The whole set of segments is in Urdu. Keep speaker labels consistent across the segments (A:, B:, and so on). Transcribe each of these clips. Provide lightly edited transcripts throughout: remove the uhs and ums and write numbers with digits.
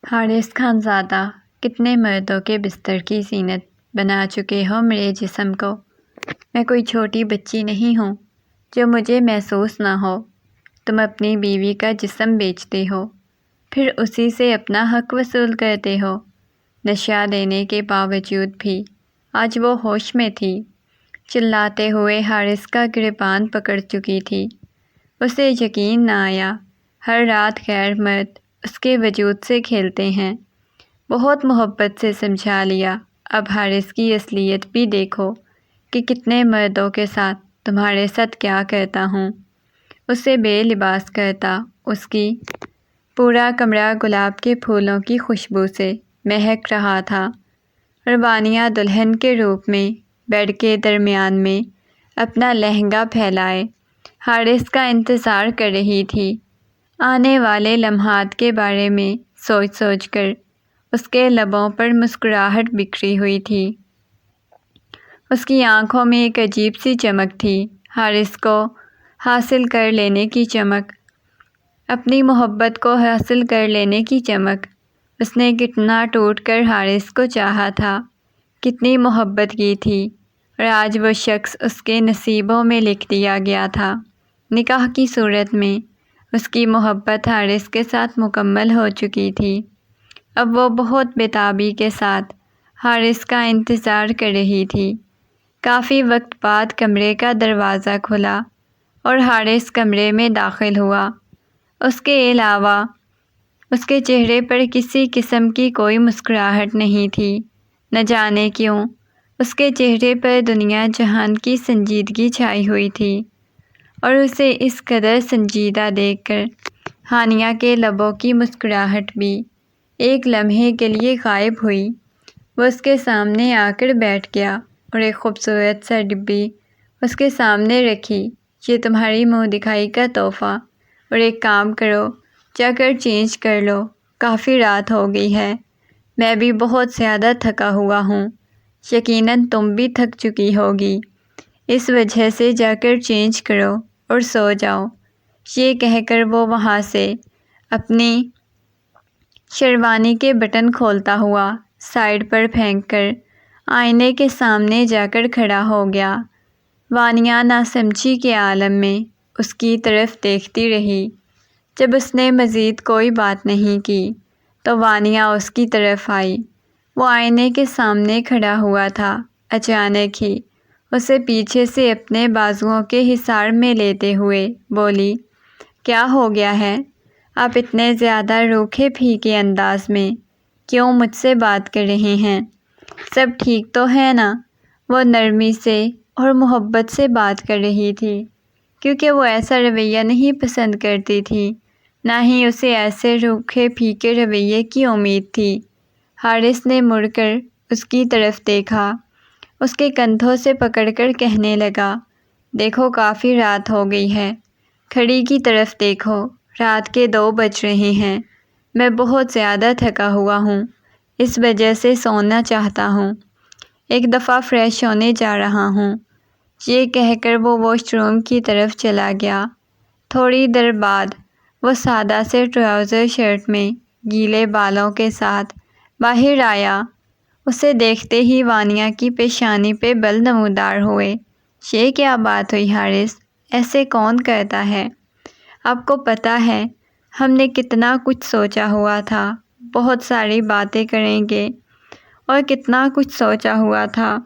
A: حارث خان زادہ، کتنے مردوں کے بستر کی زینت بنا چکے ہو میرے جسم کو۔ میں کوئی چھوٹی بچی نہیں ہوں جو مجھے محسوس نہ ہو۔ تم اپنی بیوی کا جسم بیچتے ہو، پھر اسی سے اپنا حق وصول کرتے ہو۔ نشہ دینے کے باوجود بھی آج وہ ہوش میں تھی، چلاتے ہوئے حارث کا گریبان پکڑ چکی تھی۔ اسے یقین نہ آیا، ہر رات غیر مرد اس کے وجود سے کھیلتے ہیں۔ بہت محبت سے سمجھا لیا، اب حارث کی اصلیت بھی دیکھو کہ کتنے مردوں کے ساتھ تمہارے ساتھ کیا کرتا ہوں۔ اسے بے لباس کرتا، اس کی پورا کمرہ گلاب کے پھولوں کی خوشبو سے مہک رہا تھا، اور وانیہ دلہن کے روپ میں بیڈ کے درمیان میں اپنا لہنگا پھیلائے حارث کا انتظار کر رہی تھی۔ آنے والے لمحات کے بارے میں سوچ سوچ کر اس کے لبوں پر مسکراہٹ بکھری ہوئی تھی۔ اس کی آنکھوں میں ایک عجیب سی چمک تھی، حارث کو حاصل کر لینے کی چمک، اپنی محبت کو حاصل کر لینے کی چمک۔ اس نے کتنا ٹوٹ کر حارث کو چاہا تھا، کتنی محبت کی تھی، اور آج وہ شخص اس کے نصیبوں میں لکھ دیا گیا تھا۔ نکاح کی صورت میں اس کی محبت حارث کے ساتھ مکمل ہو چکی تھی۔ اب وہ بہت بے تابی کے ساتھ حارث کا انتظار کر رہی تھی۔ کافی وقت بعد کمرے کا دروازہ کھلا اور حارث کمرے میں داخل ہوا۔ اس کے علاوہ اس کے چہرے پر کسی قسم کی کوئی مسکراہٹ نہیں تھی۔ نہ جانے کیوں اس کے چہرے پر دنیا جہان کی سنجیدگی چھائی ہوئی تھی، اور اسے اس قدر سنجیدہ دیکھ کر ہانیہ کے لبوں کی مسکراہٹ بھی ایک لمحے کے لیے غائب ہوئی۔ وہ اس کے سامنے آ کر بیٹھ گیا اور ایک خوبصورت سا ڈبی اس کے سامنے رکھی۔ یہ تمہاری منہ دکھائی کا تحفہ، اور ایک کام کرو، جا کر چینج کر لو، کافی رات ہو گئی ہے۔ میں بھی بہت زیادہ تھکا ہوا ہوں، یقیناً تم بھی تھک چکی ہوگی، اس وجہ سے جا کر چینج کرو اور سو جاؤ۔ یہ کہہ کر وہ وہاں سے اپنی شیروانی کے بٹن کھولتا ہوا سائیڈ پر پھینک کر آئینے کے سامنے جا کر کھڑا ہو گیا۔ وانیہ ناسمجھی کے عالم میں اس کی طرف دیکھتی رہی۔ جب اس نے مزید کوئی بات نہیں کی تو وانیہ اس کی طرف آئی۔ وہ آئینے کے سامنے کھڑا ہوا تھا۔ اچانک ہی اسے پیچھے سے اپنے بازوؤں کے حصار میں لیتے ہوئے بولی، کیا ہو گیا ہے؟ آپ اتنے زیادہ روکھے پھیکے انداز میں کیوں مجھ سے بات کر رہے ہیں؟ سب ٹھیک تو ہے نا؟ وہ نرمی سے اور محبت سے بات کر رہی تھی، کیونکہ وہ ایسا رویہ نہیں پسند کرتی تھی، نہ ہی اسے ایسے روکھے پھیکے رویے کی امید تھی۔ حارث نے مڑ کر اس کی طرف دیکھا، اس کے کندھوں سے پکڑ کر کہنے لگا، دیکھو کافی رات ہو گئی ہے، گھڑی کی طرف دیکھو، رات کے 2 بج رہے ہیں۔ میں بہت زیادہ تھکا ہوا ہوں، اس وجہ سے سونا چاہتا ہوں، ایک دفعہ فریش ہونے جا رہا ہوں۔ یہ کہہ کر وہ واش روم کی طرف چلا گیا۔ تھوڑی دیر بعد وہ سادہ سے ٹراؤزر شرٹ میں گیلے بالوں کے ساتھ باہر آیا۔ اسے دیکھتے ہی وانیہ کی پیشانی پہ بل نمودار ہوئے۔ یہ کیا بات ہوئی حارث؟ ایسے کون کرتا ہے؟ آپ کو پتہ ہے ہم نے کتنا کچھ سوچا ہوا تھا، بہت ساری باتیں کریں گے اور کتنا کچھ سوچا ہوا تھا۔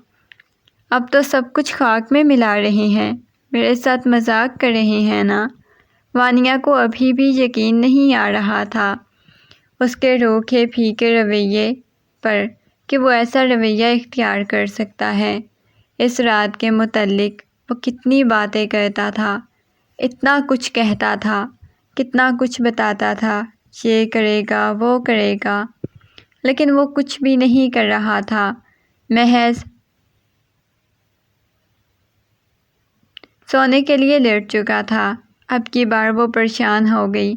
A: اب تو سب کچھ خاک میں ملا رہے ہیں، میرے ساتھ مذاق کر رہے ہیں نا؟ وانیہ کو ابھی بھی یقین نہیں آ رہا تھا اس کے روکھے پھیکے رویے پر کہ وہ ایسا رویہ اختیار کر سکتا ہے۔ اس رات کے متعلق وہ کتنی باتیں کرتا تھا، اتنا کچھ کہتا تھا، کتنا کچھ بتاتا تھا، یہ کرے گا وہ کرے گا، لیکن وہ کچھ بھی نہیں کر رہا تھا، محض سونے کے لیے لیٹ چکا تھا۔ اب کی بار وہ پریشان ہو گئی،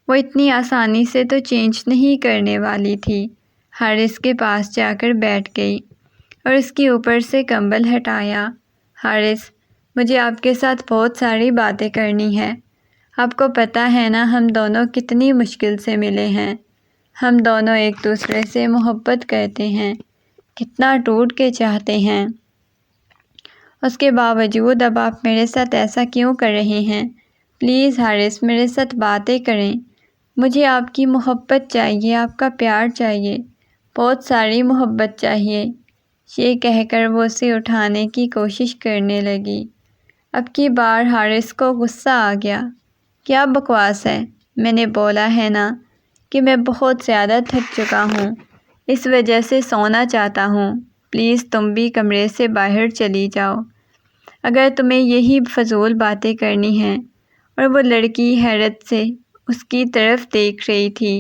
A: وہ اتنی آسانی سے تو چینج نہیں کرنے والی تھی۔ حارث کے پاس جا کر بیٹھ گئی اور اس کے اوپر سے کمبل ہٹایا۔ حارث، مجھے آپ کے ساتھ بہت ساری باتیں کرنی ہے۔ آپ کو پتہ ہے نا ہم دونوں کتنی مشکل سے ملے ہیں، ہم دونوں ایک دوسرے سے محبت کرتے ہیں، کتنا ٹوٹ کے چاہتے ہیں۔ اس کے باوجود اب آپ میرے ساتھ ایسا کیوں کر رہے ہیں؟ پلیز حارث، میرے ساتھ باتیں کریں۔ مجھے آپ کی محبت چاہیے، آپ کا پیار چاہیے، بہت ساری محبت چاہیے۔ یہ کہہ کر وہ اسے اٹھانے کی کوشش کرنے لگی۔ اب کی بار حارث کو غصہ آ گیا۔ کیا بکواس ہے؟ میں نے بولا ہے نا کہ میں بہت زیادہ تھک چکا ہوں، اس وجہ سے سونا چاہتا ہوں۔ پلیز تم بھی کمرے سے باہر چلی جاؤ اگر تمہیں یہی فضول باتیں کرنی ہیں۔ اور وہ لڑکی حیرت سے اس کی طرف دیکھ رہی تھی۔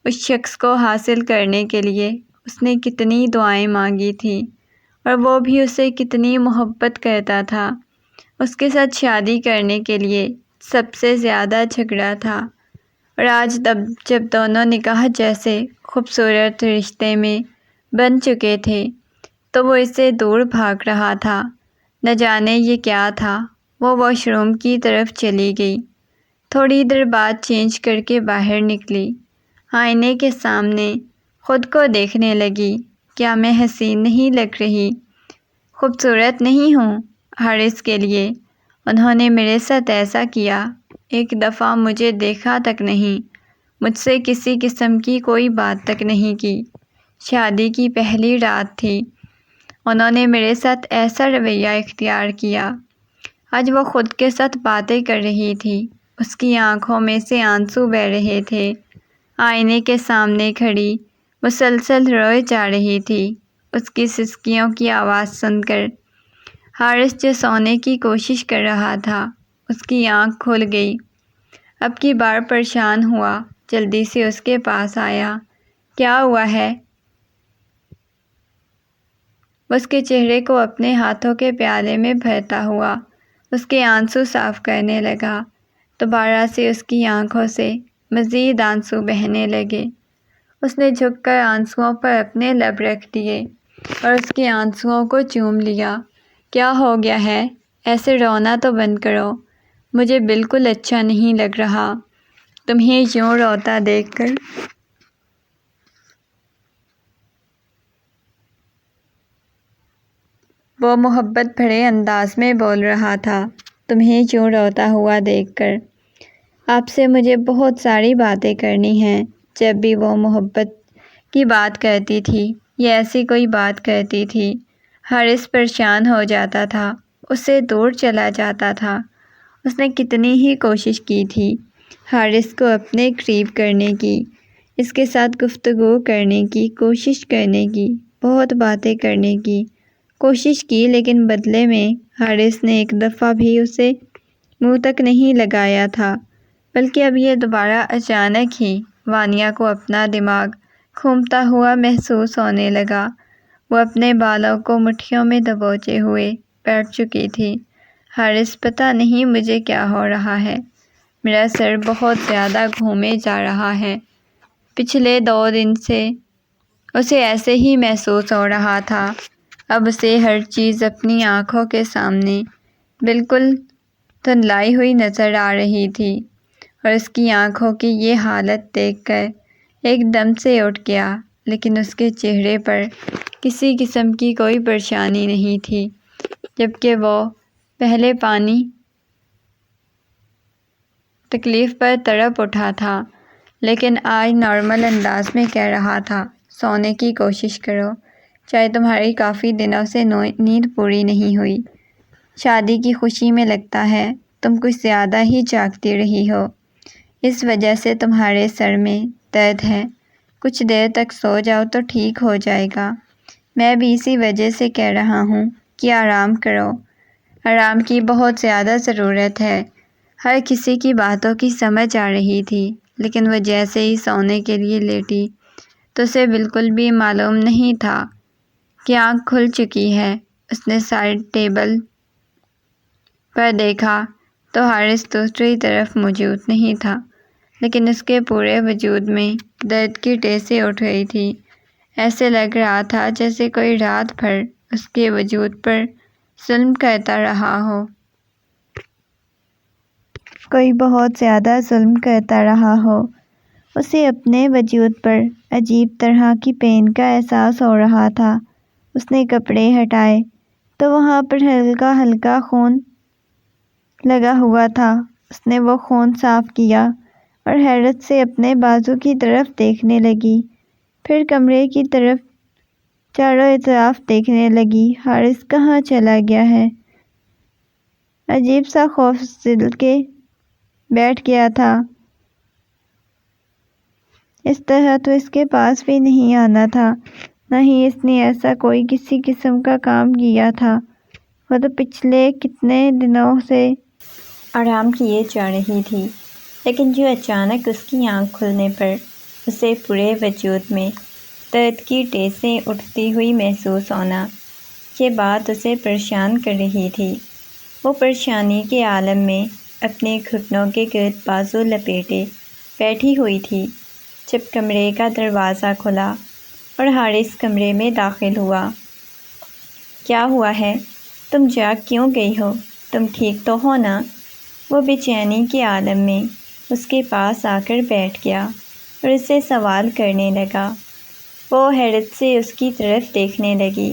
A: اس شخص کو حاصل کرنے کے لیے اس نے کتنی دعائیں مانگی تھیں، اور وہ بھی اسے کتنی محبت کرتا تھا۔ اس کے ساتھ شادی کرنے کے لیے سب سے زیادہ جھگڑا تھا، اور آج جب دونوں نکاح جیسے خوبصورت رشتے میں بن چکے تھے تو وہ اسے دور بھاگ رہا تھا۔ نہ جانے یہ کیا تھا۔ وہ واش روم کی طرف چلی گئی، تھوڑی دیر بعد چینج کر کے باہر نکلی، آئینے کے سامنے خود کو دیکھنے لگی۔ کیا میں حسین نہیں لگ رہی؟ خوبصورت نہیں ہوں؟ حارث کے لیے انہوں نے میرے ساتھ ایسا کیا، ایک دفعہ مجھے دیکھا تک نہیں، مجھ سے کسی قسم کی کوئی بات تک نہیں کی۔ شادی کی پہلی رات تھی، انہوں نے میرے ساتھ ایسا رویہ اختیار کیا۔ آج وہ خود کے ساتھ باتیں کر رہی تھی، اس کی آنکھوں میں سے آنسو بہہ رہے تھے۔ آئینے کے سامنے کھڑی مسلسل روئے جا رہی تھی، اس کی سسکیوں کی آواز سن کر۔ حارث جو سونے کی کوشش کر رہا تھا، اس کی آنکھ کھل گئی۔ اب کی بار پریشان ہوا، جلدی سے اس کے پاس آیا۔ کیا ہوا ہے؟ اس کے چہرے کو اپنے ہاتھوں کے پیالے میں بھرتا ہوا اس کے آنسو صاف کرنے لگا۔ دوبارہ سے اس کی آنکھوں سے مزید آنسو بہنے لگے۔ اس نے جھک کر آنسوؤں پر اپنے لب رکھ دیے اور اس کے آنسوؤں کو چوم لیا۔ کیا ہو گیا ہے؟ ایسے رونا تو بند کرو، مجھے بالکل اچھا نہیں لگ رہا تمہیں یوں روتا دیکھ کر۔ وہ محبت بھرے انداز میں بول رہا تھا، تمہیں یوں روتا ہوا دیکھ کر۔ آپ سے مجھے بہت ساری باتیں کرنی ہیں۔ جب بھی وہ محبت کی بات کرتی تھی یا ایسی کوئی بات کرتی تھی، حارث پریشان ہو جاتا تھا، اسے دور چلا جاتا تھا۔ اس نے کتنی ہی کوشش کی تھی حارث کو اپنے قریب کرنے کی، اس کے ساتھ گفتگو کرنے کی کوشش کرنے کی، بہت باتیں کرنے کی کوشش کی، لیکن بدلے میں حارث نے ایک دفعہ بھی اسے منہ تک نہیں لگایا تھا، بلکہ اب یہ دوبارہ اچانک ہی وانیہ کو اپنا دماغ گھومتا ہوا محسوس ہونے لگا۔ وہ اپنے بالوں کو مٹھیوں میں دبوچے ہوئے بیٹھ چکی تھی۔ حارث، پتہ نہیں مجھے کیا ہو رہا ہے، میرا سر بہت زیادہ گھومے جا رہا ہے۔ پچھلے 2 دن سے اسے ایسے ہی محسوس ہو رہا تھا۔ اب اسے ہر چیز اپنی آنکھوں کے سامنے بالکل دھندلائی ہوئی نظر آ رہی تھی، اور اس کی آنکھوں کی یہ حالت دیکھ کر ایک دم سے اٹھ گیا، لیکن اس کے چہرے پر کسی قسم کی کوئی پریشانی نہیں تھی، جبکہ وہ پہلے پانی تکلیف پر تڑپ اٹھا تھا، لیکن آج نارمل انداز میں کہہ رہا تھا، سونے کی کوشش کرو، چاہے تمہاری کافی دنوں سے نیند پوری نہیں ہوئی۔ شادی کی خوشی میں لگتا ہے تم کچھ زیادہ ہی جاگتی رہی ہو، اس وجہ سے تمہارے سر میں درد ہے۔ کچھ دیر تک سو جاؤ تو ٹھیک ہو جائے گا۔ میں بھی اسی وجہ سے کہہ رہا ہوں کہ آرام کرو، آرام کی بہت زیادہ ضرورت ہے۔ ہر کسی کی باتوں کی سمجھ آ رہی تھی، لیکن وہ جیسے ہی سونے کے لیے لیٹی تو اسے بالکل بھی معلوم نہیں تھا کہ آنکھ کھل چکی ہے۔ اس نے سائڈ ٹیبل پر دیکھا تو حارث دوسری طرف موجود نہیں تھا، لیکن اس کے پورے وجود میں درد کی ٹیسیں اٹھ رہی تھی۔ ایسے لگ رہا تھا جیسے کوئی رات بھر اس کے وجود پر ظلم کرتا رہا ہو، کوئی بہت زیادہ ظلم کرتا رہا ہو۔ اسے اپنے وجود پر عجیب طرح کی پین کا احساس ہو رہا تھا۔ اس نے کپڑے ہٹائے تو وہاں پر ہلکا ہلکا خون لگا ہوا تھا۔ اس نے وہ خون صاف کیا اور حیرت سے اپنے بازو کی طرف دیکھنے لگی، پھر کمرے کی طرف چاروں اطراف دیکھنے لگی۔ حارث کہاں چلا گیا ہے؟ عجیب سا خوف دل کے بیٹھ گیا تھا۔ اس طرح تو اس کے پاس بھی نہیں آنا تھا، نہ ہی اس نے ایسا کوئی کسی قسم کا کام کیا تھا۔ وہ تو پچھلے کتنے دنوں سے آرام کیے جا رہی تھی، لیکن جو اچانک اس کی آنکھ کھلنے پر اسے پورے وجود میں درد کی ٹیسیں اٹھتی ہوئی محسوس ہونا، یہ بات اسے پریشان کر رہی تھی۔ وہ پریشانی کے عالم میں اپنے گھٹنوں کے گرد بازو لپیٹے بیٹھی ہوئی تھی جب کمرے کا دروازہ کھلا اور حارث کمرے میں داخل ہوا۔ کیا ہوا ہے؟ تم جاگ کیوں گئی ہو؟ تم ٹھیک تو ہو نا؟ وہ بے چینی کے عالم میں اس کے پاس آ کر بیٹھ گیا اور اسے سوال کرنے لگا۔ وہ حیرت سے اس کی طرف دیکھنے لگی۔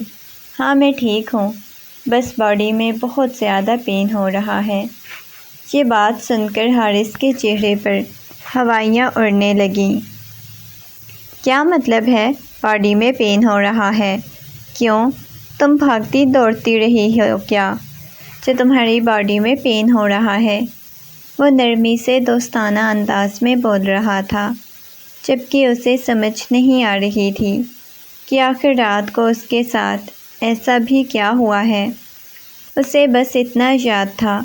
A: ہاں میں ٹھیک ہوں، بس باڈی میں بہت زیادہ پین ہو رہا ہے۔ یہ بات سن کر حارث کے چہرے پر ہوائیاں اڑنے لگیں۔ کیا مطلب ہے باڈی میں پین ہو رہا ہے؟ کیوں؟ تم بھاگتی دوڑتی رہی ہو کیا جو تمہاری باڈی میں پین ہو رہا ہے؟ وہ نرمی سے دوستانہ انداز میں بول رہا تھا، جبکہ اسے سمجھ نہیں آ رہی تھی کہ آخر رات کو اس کے ساتھ ایسا بھی کیا ہوا ہے۔ اسے بس اتنا یاد تھا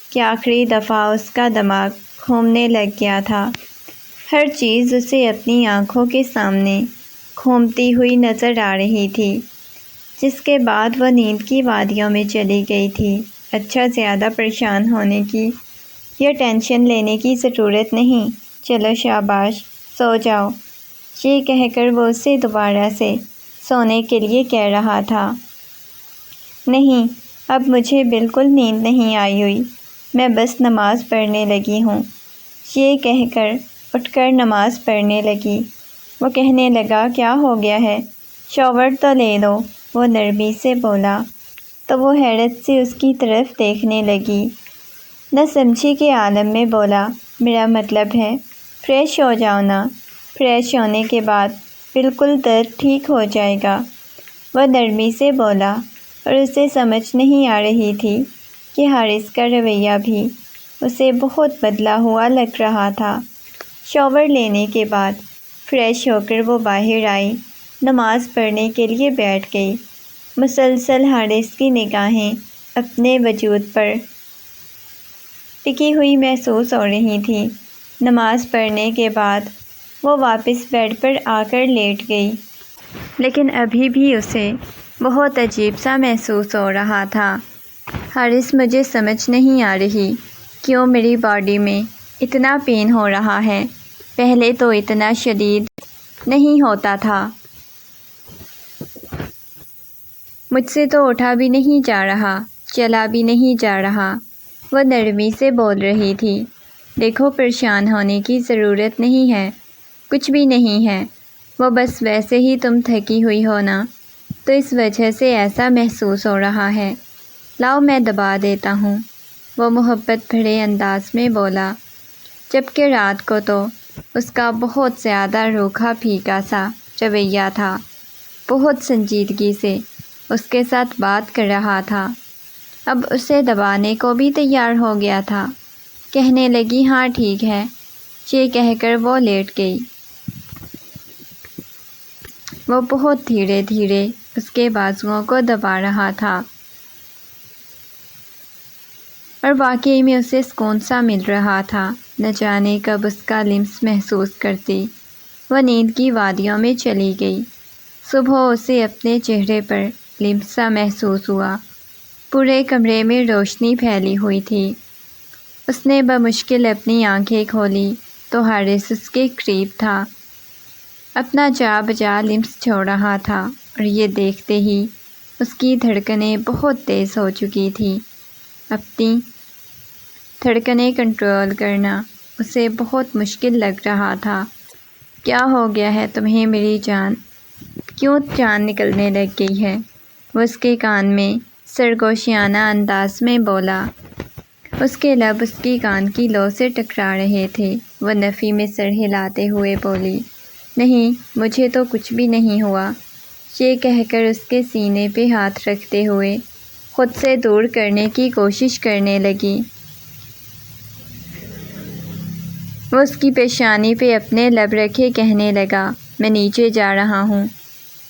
A: کہ آخری دفعہ اس کا دماغ گھومنے لگ گیا تھا۔ ہر چیز اسے اپنی آنکھوں کے سامنے گھومتی ہوئی نظر آ رہی تھی، جس کے بعد وہ نیند کی وادیوں میں چلی گئی تھی۔ اچھا، زیادہ پریشان ہونے کی یا ٹینشن لینے کی ضرورت نہیں، چلو شاباش، سو جاؤ۔ یہ کہہ کر وہ اسے دوبارہ سے سونے کے لیے کہہ رہا تھا۔ نہیں، اب مجھے بالکل نیند نہیں آئی ہوئی، میں بس نماز پڑھنے لگی ہوں۔ یہ کہہ کر اٹھ کر نماز پڑھنے لگی۔ وہ کہنے لگا، کیا ہو گیا ہے؟ شاور تو لے لو، وہ نرمی سے بولا۔ تو وہ حیرت سے اس کی طرف دیکھنے لگی، نہ سمجھی کے عالم میں بولا، میرا مطلب ہے فریش ہو جاؤ نا، فریش ہونے کے بعد بالکل درد ٹھیک ہو جائے گا، وہ نرمی سے بولا۔ اور اسے سمجھ نہیں آ رہی تھی کہ حارث کا رویہ بھی اسے بہت بدلا ہوا لگ رہا تھا۔ شاور لینے کے بعد فریش ہو کر وہ باہر آئی، نماز پڑھنے کے لیے بیٹھ گئی۔ مسلسل حارث کی نگاہیں اپنے وجود پر ٹکی ہوئی محسوس ہو رہی تھیں۔ نماز پڑھنے کے بعد وہ واپس بیڈ پر آ کر لیٹ گئی، لیکن ابھی بھی اسے بہت عجیب سا محسوس ہو رہا تھا۔ حارث، مجھے سمجھ نہیں آ رہی کیوں میری باڈی میں اتنا پین ہو رہا ہے، پہلے تو اتنا شدید نہیں ہوتا تھا، مجھ سے تو اٹھا بھی نہیں جا رہا، چلا بھی نہیں جا رہا، وہ نرمی سے بول رہی تھی۔ دیکھو، پریشان ہونے کی ضرورت نہیں ہے، کچھ بھی نہیں ہے، وہ بس ویسے ہی تم تھکی ہوئی ہو نا، تو اس وجہ سے ایسا محسوس ہو رہا ہے، لاؤ میں دبا دیتا ہوں، وہ محبت بھرے انداز میں بولا، جبکہ رات کو تو اس کا بہت زیادہ روکھا پھیکا سا رویہ تھا، بہت سنجیدگی سے اس کے ساتھ بات کر رہا تھا، اب اسے دبانے کو بھی تیار ہو گیا تھا۔ کہنے لگی، ہاں ٹھیک ہے، یہ کہہ کر وہ لیٹ گئی۔ وہ بہت دھیرے دھیرے اس کے بازوؤں کو دبا رہا تھا اور واقعی میں اسے سکون سا مل رہا تھا۔ نہ جانے کب اس کا لمس محسوس کرتی وہ نیند کی وادیوں میں چلی گئی۔ صبح اسے اپنے چہرے پر لمس سا محسوس ہوا، پورے کمرے میں روشنی پھیلی ہوئی تھی۔ اس نے بمشکل اپنی آنکھیں کھولی تو حارث اس کے قریب تھا، اپنا جا بجا لمس چھوڑ رہا تھا، اور یہ دیکھتے ہی اس کی دھڑکنیں بہت تیز ہو چکی تھیں۔ اپنی دھڑکنیں کنٹرول کرنا اسے بہت مشکل لگ رہا تھا۔ کیا ہو گیا ہے تمہیں میری جان؟ کیوں جان نکلنے لگ گئی ہے؟ وہ اس کے کان میں سرگوشیانہ انداز میں بولا۔ اس کے لب اس کی کان کی لو سے ٹکرا رہے تھے۔ وہ نفی میں سر ہلاتے ہوئے بولی، نہیں، مجھے تو کچھ بھی نہیں ہوا۔ یہ کہہ کر اس کے سینے پہ ہاتھ رکھتے ہوئے خود سے دور کرنے کی کوشش کرنے لگی۔ وہ اس کی پیشانی پہ اپنے لب رکھے کہنے لگا، میں نیچے جا رہا ہوں۔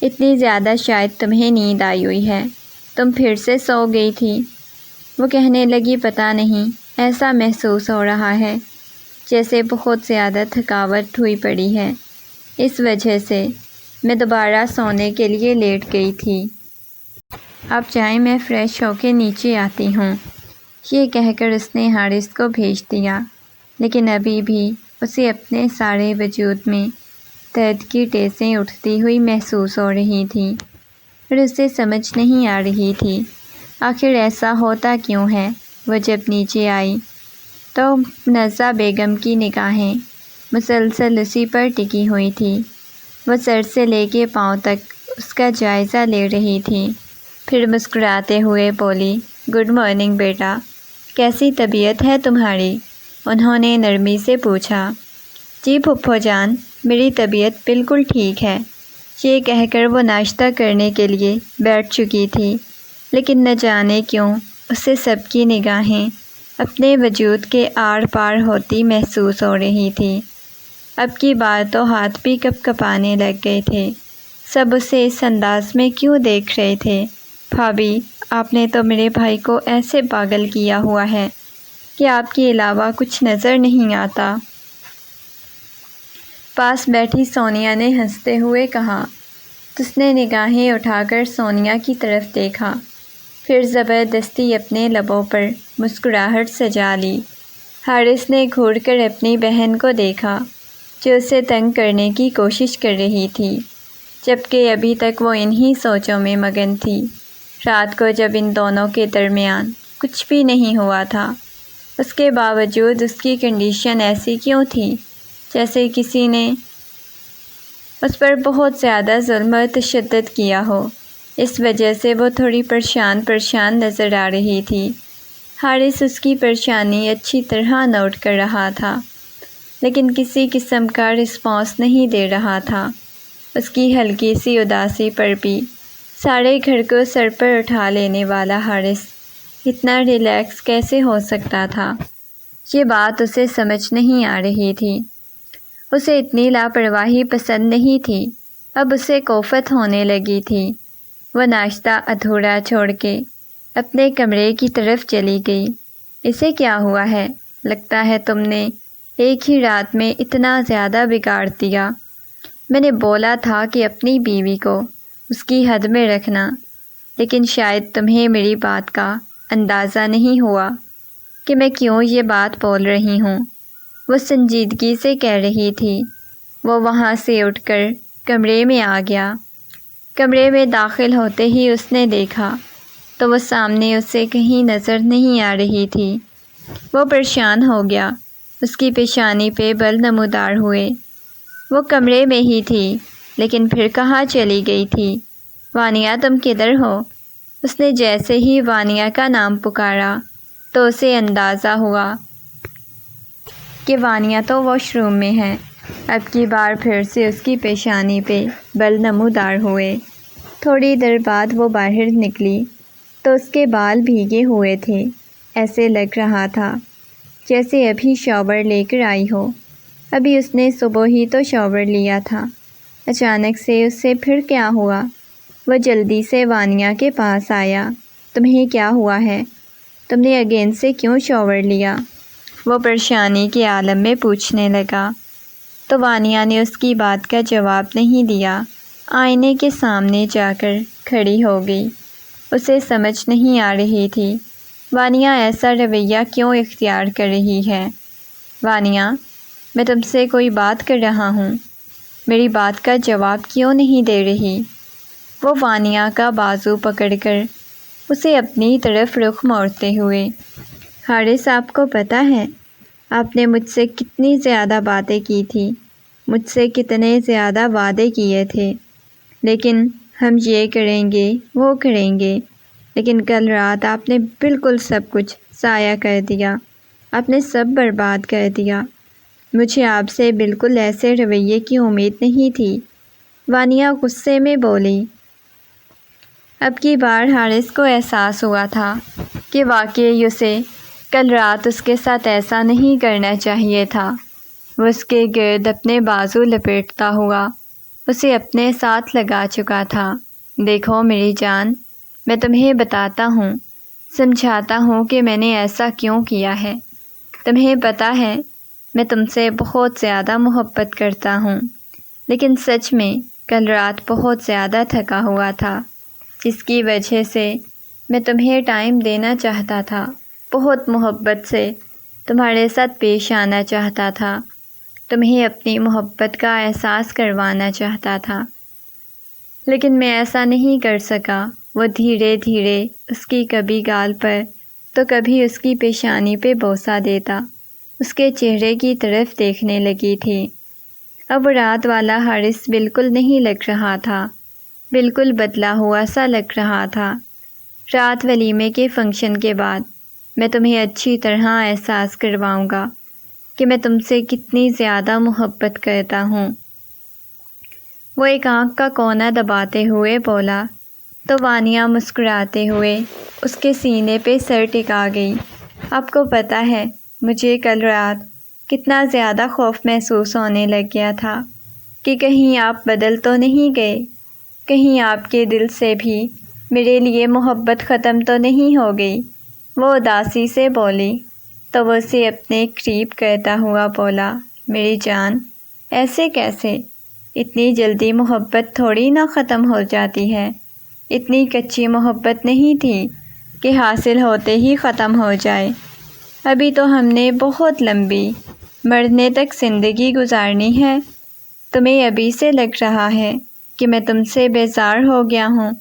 A: اتنی زیادہ شاید تمہیں نیند آئی ہوئی ہے، تم پھر سے سو گئی تھی۔ وہ کہنے لگی، پتہ نہیں، ایسا محسوس ہو رہا ہے جیسے بہت زیادہ تھکاوٹ ہوئی پڑی ہے، اس وجہ سے میں دوبارہ سونے کے لیے لیٹ گئی تھی۔ اب جائیں، میں فریش ہو کے نیچے آتی ہوں۔ یہ کہہ کر اس نے حارث کو بھیج دیا، لیکن ابھی بھی اسے اپنے سارے وجود میں درد کی ٹیسیں اٹھتی ہوئی محسوس ہو رہی تھیں، اور اسے سمجھ نہیں آ رہی تھی آخر ایسا ہوتا کیوں ہے۔ وہ جب نیچے آئی تو منزہ بیگم کی نگاہیں مسلسل اسی پر ٹکی ہوئی تھی۔ وہ سر سے لے کے پاؤں تک اس کا جائزہ لے رہی تھی، پھر مسکراتے ہوئے بولی، گڈ مارننگ بیٹا، کیسی طبیعت ہے تمہاری؟ انہوں نے نرمی سے پوچھا۔ جی پھپھو جان، میری طبیعت بالکل ٹھیک ہے۔ یہ کہہ کر وہ ناشتہ کرنے کے لیے بیٹھ چکی تھی، لیکن نہ جانے کیوں اسے سب کی نگاہیں اپنے وجود کے آر پار ہوتی محسوس ہو رہی تھی۔ اب کی بار تو ہاتھ بھی کپ کپانے لگ گئے تھے۔ سب اسے اس انداز میں کیوں دیکھ رہے تھے؟ بھابھی، آپ نے تو میرے بھائی کو ایسے پاگل کیا ہوا ہے کہ آپ کے علاوہ کچھ نظر نہیں آتا۔ پاس بیٹھی سونیا نے ہنستے ہوئے کہا۔ اس نے نگاہیں اٹھا کر سونیا کی طرف دیکھا، پھر زبردستی اپنے لبوں پر مسکراہٹ سجا لی۔ حارث نے گھور کر اپنی بہن کو دیکھا، جو اسے تنگ کرنے کی کوشش کر رہی تھی، جبکہ ابھی تک وہ انہی سوچوں میں مگن تھی۔ رات کو جب ان دونوں کے درمیان کچھ بھی نہیں ہوا تھا، اس کے باوجود اس کی کنڈیشن ایسی کیوں تھی جیسے کسی نے اس پر بہت زیادہ ظلم و تشدد کیا ہو۔ اس وجہ سے وہ تھوڑی پریشان نظر آ رہی تھی۔ حارث اس کی پریشانی اچھی طرح نوٹ کر رہا تھا، لیکن کسی قسم کا رسپانس نہیں دے رہا تھا۔ اس کی ہلکی سی اداسی پر بھی سارے گھر کو سر پر اٹھا لینے والا حارث اتنا ریلیکس کیسے ہو سکتا تھا؟ یہ بات اسے سمجھ نہیں آ رہی تھی۔ اسے اتنی لاپرواہی پسند نہیں تھی، اب اسے کوفت ہونے لگی تھی۔ وہ ناشتہ ادھورا چھوڑ کے اپنے کمرے کی طرف چلی گئی۔ اسے کیا ہوا ہے؟ لگتا ہے تم نے ایک ہی رات میں اتنا زیادہ بگاڑ دیا۔ میں نے بولا تھا کہ اپنی بیوی کو اس کی حد میں رکھنا، لیکن شاید تمہیں میری بات کا اندازہ نہیں ہوا کہ میں کیوں یہ بات بول رہی ہوں۔ وہ سنجیدگی سے کہہ رہی تھی۔ وہ وہاں سے اٹھ کر کمرے میں آ گیا۔ کمرے میں داخل ہوتے ہی اس نے دیکھا تو وہ سامنے اسے کہیں نظر نہیں آ رہی تھی۔ وہ پریشان ہو گیا، اس کی پیشانی پہ بل نمودار ہوئے۔ وہ کمرے میں ہی تھی، لیکن پھر کہاں چلی گئی تھی؟ وانیہ، تم کدھر ہو؟ اس نے جیسے ہی وانیہ کا نام پکارا تو اسے اندازہ ہوا کہ وانیہ تو واش روم میں ہے۔ اب کی بار پھر سے اس کی پیشانی پہ بل نمودار ہوئے۔ تھوڑی دیر بعد وہ باہر نکلی تو اس کے بال بھیگے ہوئے تھے۔ ایسے لگ رہا تھا جیسے ابھی شاور لے کر آئی ہو۔ ابھی اس نے صبح ہی تو شاور لیا تھا۔ اچانک سے اس سے پھر کیا ہوا؟ وہ جلدی سے وانیہ کے پاس آیا۔ تمہیں کیا ہوا ہے؟ تم نے اگین سے کیوں شاور لیا؟ وہ پریشانی کے عالم میں پوچھنے لگا، تو وانیہ نے اس کی بات کا جواب نہیں دیا۔ آئینے کے سامنے جا کر کھڑی ہو گئی۔ اسے سمجھ نہیں آ رہی تھی وانیہ ایسا رویہ کیوں اختیار کر رہی ہے۔ وانیہ، میں تم سے کوئی بات کر رہا ہوں، میری بات کا جواب کیوں نہیں دے رہی؟ وہ وانیہ کا بازو پکڑ کر اسے اپنی طرف رخ موڑتے ہوئے، حارث، آپ کو پتہ ہے آپ نے مجھ سے کتنی زیادہ باتیں کی تھی، مجھ سے کتنے زیادہ وعدے کیے تھے، لیکن ہم یہ کریں گے وہ کریں گے، لیکن کل رات آپ نے بالکل سب کچھ ضائع کر دیا، آپ نے سب برباد کر دیا۔ مجھے آپ سے بالکل ایسے رویے کی امید نہیں تھی، وانیہ غصے میں بولی۔ اب کی بار حارث کو احساس ہوا تھا کہ واقعی اسے کل رات اس کے ساتھ ایسا نہیں کرنا چاہیے تھا۔ وہ اس کے گرد اپنے بازو لپیٹتا ہوا اسے اپنے ساتھ لگا چکا تھا۔ دیکھو میری جان، میں تمہیں بتاتا ہوں، سمجھاتا ہوں کہ میں نے ایسا کیوں کیا ہے۔ تمہیں پتہ ہے میں تم سے بہت زیادہ محبت کرتا ہوں، لیکن سچ میں کل رات بہت زیادہ تھکا ہوا تھا، جس کی وجہ سے میں تمہیں ٹائم دینا چاہتا تھا، بہت محبت سے تمہارے ساتھ پیش آنا چاہتا تھا، تمہیں اپنی محبت کا احساس کروانا چاہتا تھا، لیکن میں ایسا نہیں کر سکا۔ وہ دھیرے دھیرے اس کی کبھی گال پر تو کبھی اس کی پیشانی پہ بوسہ دیتا، اس کے چہرے کی طرف دیکھنے لگی تھی۔ اب رات والا حارث بالکل نہیں لگ رہا تھا، بالکل بدلا ہوا سا لگ رہا تھا۔ رات ولیمے کے فنکشن کے بعد میں تمہیں اچھی طرح احساس کرواؤں گا کہ میں تم سے کتنی زیادہ محبت کرتا ہوں۔ وہ ایک آنکھ کا کونا دباتے ہوئے بولا تو وانیہ مسکراتے ہوئے اس کے سینے پہ سر ٹکا گئی۔ آپ کو پتہ ہے مجھے کل رات کتنا زیادہ خوف محسوس ہونے لگ گیا تھا کہ کہیں آپ بدل تو نہیں گئے، کہیں آپ کے دل سے بھی میرے لیے محبت ختم تو نہیں ہو گئی۔ وہ اداسی سے بولی تو وہ اسے اپنے قریب کرتا ہوا بولا، میری جان ایسے کیسے؟ اتنی جلدی محبت تھوڑی نہ ختم ہو جاتی ہے، اتنی کچی محبت نہیں تھی کہ حاصل ہوتے ہی ختم ہو جائے۔ ابھی تو ہم نے بہت لمبی مرنے تک زندگی گزارنی ہے۔ تمہیں ابھی سے لگ رہا ہے کہ میں تم سے بیزار ہو گیا ہوں،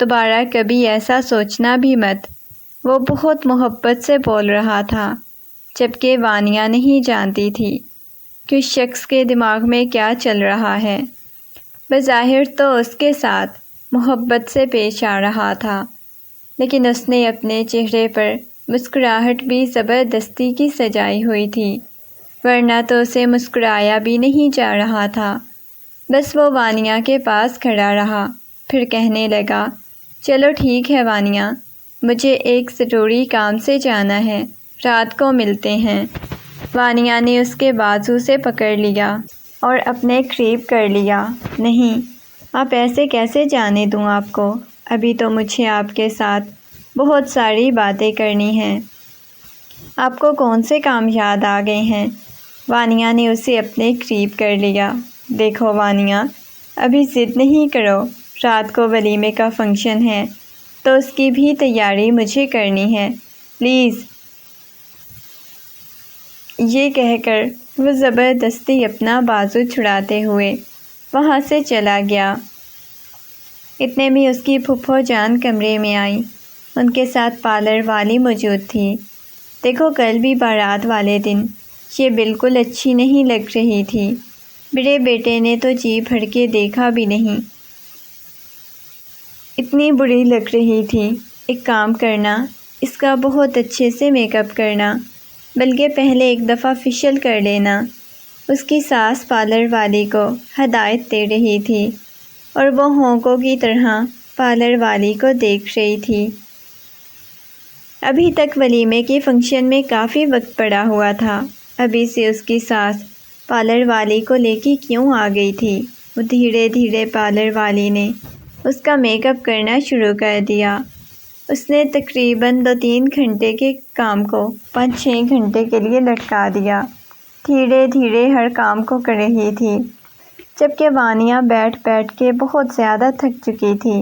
A: دوبارہ کبھی ایسا سوچنا بھی مت۔ وہ بہت محبت سے بول رہا تھا، جبکہ وانیہ نہیں جانتی تھی کہ اس شخص کے دماغ میں کیا چل رہا ہے۔ بظاہر تو اس کے ساتھ محبت سے پیش آ رہا تھا، لیکن اس نے اپنے چہرے پر مسکراہٹ بھی زبردستی کی سجائی ہوئی تھی، ورنہ تو اسے مسکرایا بھی نہیں جا رہا تھا۔ بس وہ وانیہ کے پاس کھڑا رہا، پھر کہنے لگا، چلو ٹھیک ہے وانیہ، مجھے ایک ضروری کام سے جانا ہے، رات کو ملتے ہیں۔ وانیہ نے اس کے بازو سے پکڑ لیا اور اپنے قریب کر لیا۔ نہیں، آپ ایسے کیسے جانے دوں آپ کو؟ ابھی تو مجھے آپ کے ساتھ بہت ساری باتیں کرنی ہیں۔ آپ کو کون سے کام یاد آ گئے ہیں؟ وانیہ نے اسے اپنے قریب کر لیا۔ دیکھو وانیہ، ابھی ضد نہیں کرو، رات کو ولیمے کا فنکشن ہے تو اس کی بھی تیاری مجھے کرنی ہے، پلیز۔ یہ کہہ کر وہ زبردستی اپنا بازو چھڑاتے ہوئے وہاں سے چلا گیا۔ اتنے میں اس کی پھپھو جان کمرے میں آئی، ان کے ساتھ پارلر والی موجود تھی۔ دیکھو کل بھی بارات والے دن یہ بالکل اچھی نہیں لگ رہی تھی، میرے بیٹے نے تو جی بھر کے دیکھا بھی نہیں، اتنی بری لگ رہی تھی۔ ایک کام کرنا، اس کا بہت اچھے سے میک اپ کرنا، بلکہ پہلے ایک دفعہ فیشل کر لینا۔ اس کی ساس پارلر والی کو ہدایت دے رہی تھی اور وہ ہونکوں کی طرح پارلر والی کو دیکھ رہی تھی۔ ابھی تک ولیمے کے فنکشن میں کافی وقت پڑا ہوا تھا، ابھی سے اس کی ساس پارلر والی کو لے کے کیوں آ گئی تھی؟ وہ دھیرے دھیرے پارلر والی نے اس کا میک اپ کرنا شروع کر دیا۔ اس نے تقریباً 2-3 گھنٹے کے کام کو 5-6 گھنٹے کے لیے لٹکا دیا، دھیرے دھیرے ہر کام کو کر رہی تھی، جبکہ وانیہ بیٹھ بیٹھ کے بہت زیادہ تھک چکی تھی۔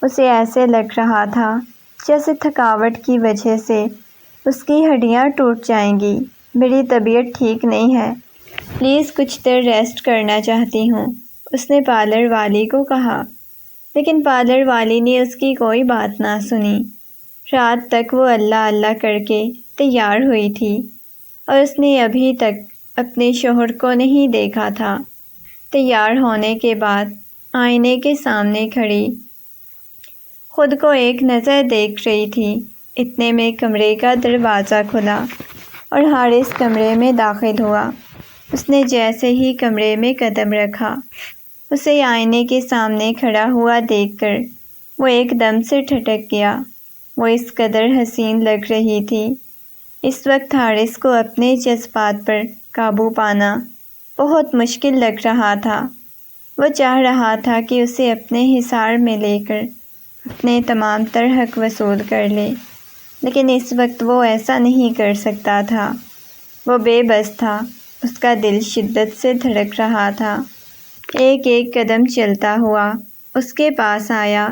A: اسے ایسے لگ رہا تھا جیسے تھکاوٹ کی وجہ سے اس کی ہڈیاں ٹوٹ جائیں گی۔ میری طبیعت ٹھیک نہیں ہے، پلیز کچھ دیر ریسٹ کرنا چاہتی ہوں، اس نے پارلر والی کو کہا، لیکن پارلر والی نے اس کی کوئی بات نہ سنی۔ رات تک وہ اللہ اللہ کر کے تیار ہوئی تھی اور اس نے ابھی تک اپنے شوہر کو نہیں دیکھا تھا۔ تیار ہونے کے بعد آئینے کے سامنے کھڑی خود کو ایک نظر دیکھ رہی تھی۔ اتنے میں کمرے کا دروازہ کھلا اور حارث کمرے میں داخل ہوا۔ اس نے جیسے ہی کمرے میں قدم رکھا، اسے آئینے کے سامنے کھڑا ہوا دیکھ کر وہ ایک دم سے ٹھٹک گیا۔ وہ اس قدر حسین لگ رہی تھی۔ اس وقت حارث کو اپنے جذبات پر قابو پانا بہت مشکل لگ رہا تھا۔ وہ چاہ رہا تھا کہ اسے اپنے حصار میں لے کر اپنے تمام تر حق وصول کر لے، لیکن اس وقت وہ ایسا نہیں کر سکتا تھا۔ وہ بے بس تھا، اس کا دل شدت سے دھڑک رہا تھا۔ ایک ایک قدم چلتا ہوا اس کے پاس آیا۔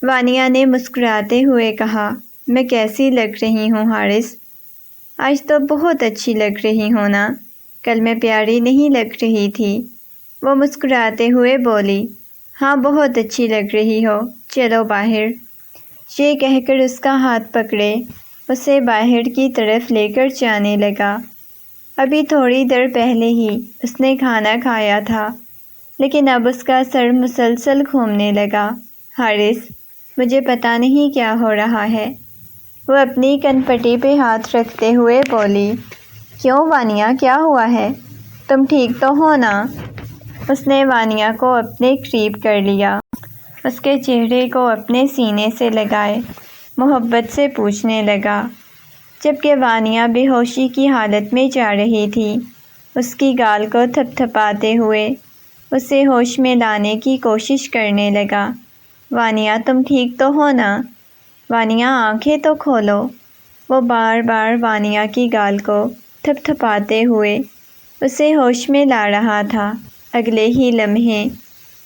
A: وانیہ نے مسکراتے ہوئے کہا، میں کیسی لگ رہی ہوں حارث؟ آج تو بہت اچھی لگ رہی ہوں نا، کل میں پیاری نہیں لگ رہی تھی؟ وہ مسکراتے ہوئے بولی، ہاں بہت اچھی لگ رہی ہو، چلو باہر۔ یہ کہہ کر اس کا ہاتھ پکڑے اسے باہر کی طرف لے کر جانے لگا۔ ابھی تھوڑی دیر پہلے ہی اس نے کھانا کھایا تھا، لیکن اب اس کا سر مسلسل گھومنے لگا۔ حارث، مجھے پتہ نہیں کیا ہو رہا ہے۔ وہ اپنی کن پٹی پہ ہاتھ رکھتے ہوئے بولی، کیوں وانیہ، کیا ہوا ہے؟ تم ٹھیک تو ہو نا؟ اس نے وانیہ کو اپنے قریب کر لیا، اس کے چہرے کو اپنے سینے سے لگائے محبت سے پوچھنے لگا۔ جبکہ وانیہ بے ہوشی کی حالت میں جا رہی تھی، اس کی گال کو تھپ تھپاتے ہوئے اسے ہوش میں لانے کی کوشش کرنے لگا۔ وانیہ، تم ٹھیک تو ہو نا؟ وانیہ، آنکھیں تو کھولو۔ وہ بار بار وانیہ کی گال کو تھپ تھپاتے ہوئے اسے ہوش میں لا رہا تھا۔ اگلے ہی لمحے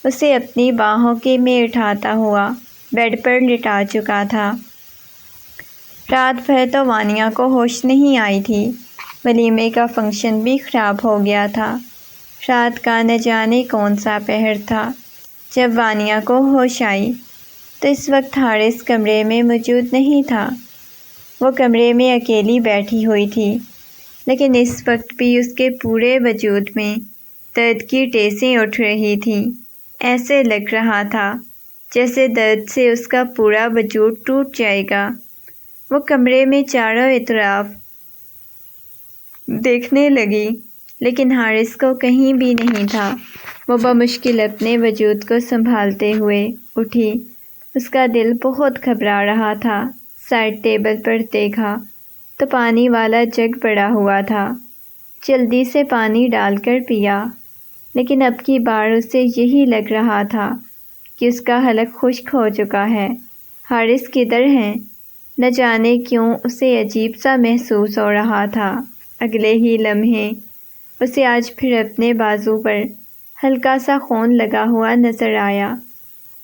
A: اسے اپنی باہوں کے میں اٹھاتا ہوا بیڈ پر لٹا چکا تھا۔ رات بھر تو وانیہ کو ہوش نہیں آئی تھی۔ ولیمے کا فنکشن بھی خراب ہو گیا تھا۔ رات کا نہ جانے کون سا پہر تھا جب وانیہ کو ہوش آئی تو اس وقت حارث کمرے میں موجود نہیں تھا۔ وہ کمرے میں اکیلی بیٹھی ہوئی تھی، لیکن اس وقت بھی اس کے پورے وجود میں درد کی ٹیسیں اٹھ رہی تھیں۔ ایسے لگ رہا تھا جیسے درد سے اس کا پورا وجود ٹوٹ جائے گا۔ وہ کمرے میں چاروں اطراف دیکھنے لگی، لیکن حارث کو کہیں بھی نہیں تھا۔ وہ بمشکل اپنے وجود کو سنبھالتے ہوئے اٹھی۔ اس کا دل بہت گھبرا رہا تھا۔ سائڈ ٹیبل پر دیکھا تو پانی والا جگ پڑا ہوا تھا۔ جلدی سے پانی ڈال کر پیا، لیکن اب کی بار اسے یہی لگ رہا تھا کہ اس کا حلق خشک ہو چکا ہے۔ حارث کدھر ہیں؟ نہ جانے کیوں اسے عجیب سا محسوس ہو رہا تھا۔ اگلے ہی لمحے اسے آج پھر اپنے بازو پر ہلکا سا خون لگا ہوا نظر آیا۔